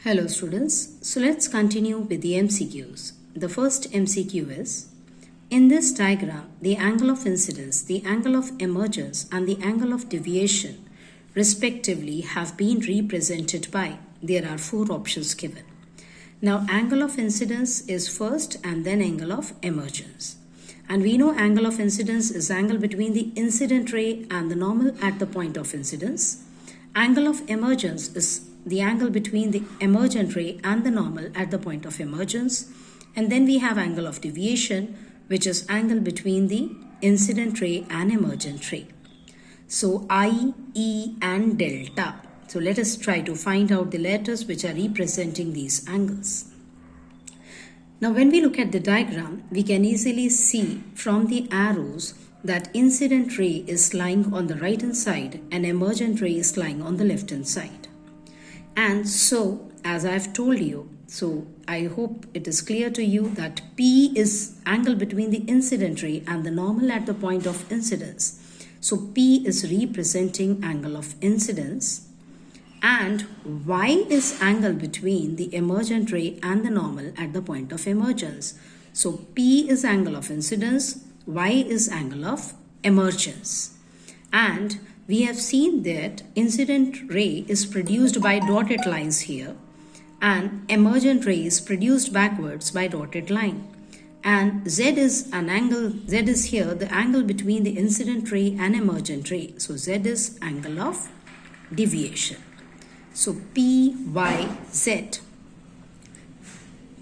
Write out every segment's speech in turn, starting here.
Hello students, so let's continue with the MCQs. The first MCQ is, in this diagram, the angle of incidence, the angle of emergence and the angle of deviation respectively have been represented by, there are four options given. Now angle of incidence is first and then angle of emergence. And we know angle of incidence is angle between the incident ray and the normal at the point of incidence. Angle of emergence is the angle between the emergent ray and the normal at the point of emergence. And then we have angle of deviation, which is angle between the incident ray and emergent ray. So I, E and delta. So let us try to find out the letters which are representing these angles. Now when we look at the diagram, we can easily see from the arrows that incident ray is lying on the right hand side and emergent ray is lying on the left hand side. And so, as I've told you, so I hope it is clear to you that P is angle between the incident ray and the normal at the point of incidence. So P is representing angle of incidence. And Y is angle between the emergent ray and the normal at the point of emergence. So P is angle of incidence, Y is angle of emergence. And we have seen that incident ray is produced by dotted lines here and emergent ray is produced backwards by dotted line. And Z is an angle, Z is here the angle between the incident ray and emergent ray. So Z is angle of deviation. So P, Y, Z.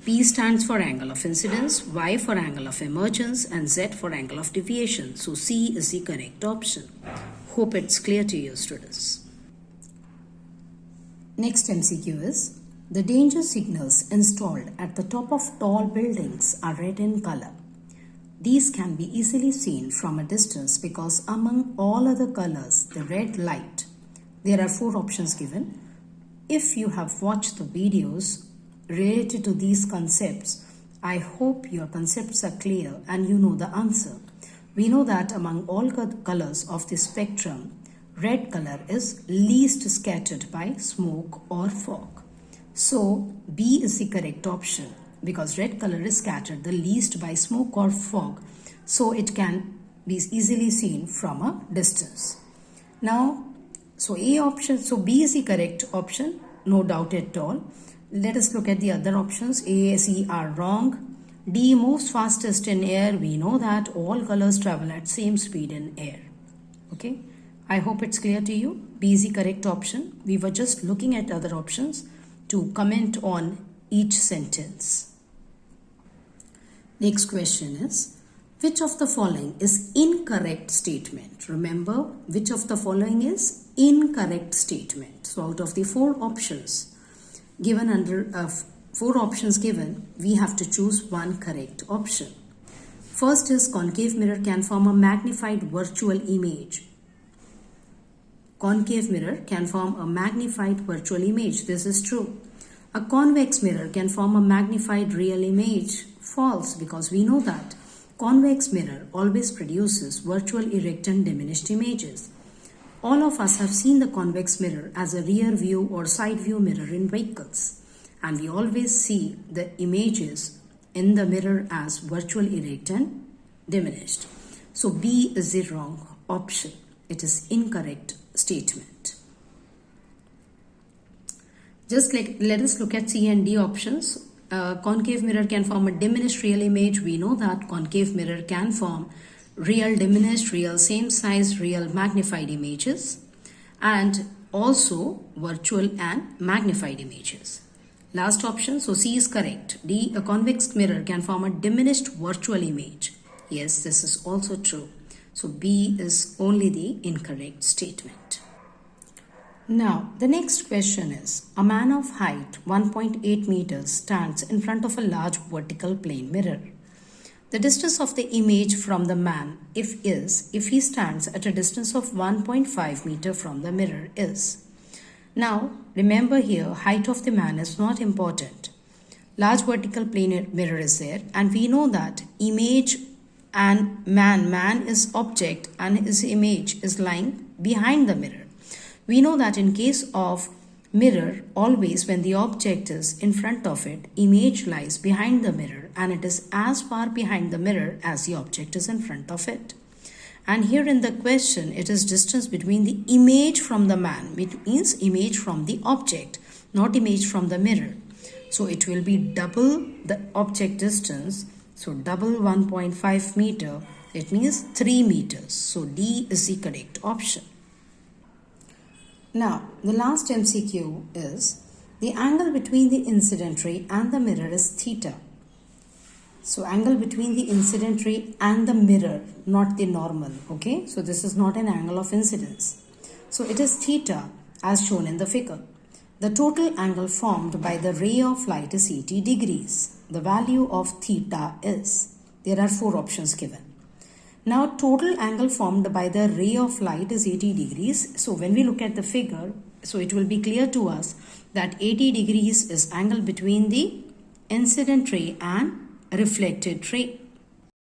P stands for angle of incidence, Y for angle of emergence and Z for angle of deviation. So C is the correct option. Hope it's clear to you, students. Next MCQ is, the danger signals installed at the top of tall buildings are red in color. These can be easily seen from a distance because among all other colors, the red light. There are four options given. If you have watched the videos related to these concepts, I hope your concepts are clear and you know the answer. We know that among all colors of the spectrum, red color is least scattered by smoke or fog. So B is the correct option because red color is scattered the least by smoke or fog. So it can be easily seen from a distance. Now, so A option, so B is the correct option, no doubt at all. Let us look at the other options. A, C are wrong. D moves fastest in air. We know that all colors travel at same speed in air. Okay, I hope it's clear to you. B is the correct option. We were just looking at other options to comment on each sentence. Next question is, which of the following is incorrect statement? Remember, which of the following is incorrect statement? So out of the four options given four options given, we have to choose one correct option. First is concave mirror can form a magnified virtual image. Concave mirror can form a magnified virtual image. This is true. A convex mirror can form a magnified real image. False, because we know that convex mirror always produces virtual erect and diminished images. All of us have seen the convex mirror as a rear view or side view mirror in vehicles. And we always see the images in the mirror as virtual erect and diminished. So B is the wrong option. It is incorrect statement. Just like let us look at C and D options. Concave mirror can form a diminished real image. We know that concave mirror can form real diminished, real same size, real magnified images, and also virtual and magnified images. Last option, so C is correct. D, a convex mirror can form a diminished virtual image. Yes, this is also true. So B is only the incorrect statement. Now, the next question is, a man of height 1.8 meters stands in front of a large vertical plane mirror. The distance of the image from the man if he stands at a distance of 1.5 meter from the mirror is. Now, remember here, height of the man is not important. Large vertical plane mirror is there and we know that image and man is object and his image is lying behind the mirror. We know that in case of Mirror, always when the object is in front of it, image lies behind the mirror and it is as far behind the mirror as the object is in front of it. And here in the question, it is distance between the image from the man. It means image from the object, not image from the mirror. So it will be double the object distance. So double 1.5 meter, it means 3 meters. So D is the correct option. Now, the last MCQ is the angle between the incident ray and the mirror is theta. So angle between the incident ray and the mirror, not the normal, okay? So this is not an angle of incidence. So it is theta as shown in the figure. The total angle formed by the ray of light is 80 degrees. The value of theta is, there are 4 options given. Now total angle formed by the ray of light is 80 degrees. So when we look at the figure, so it will be clear to us that 80 degrees is angle between the incident ray and reflected ray.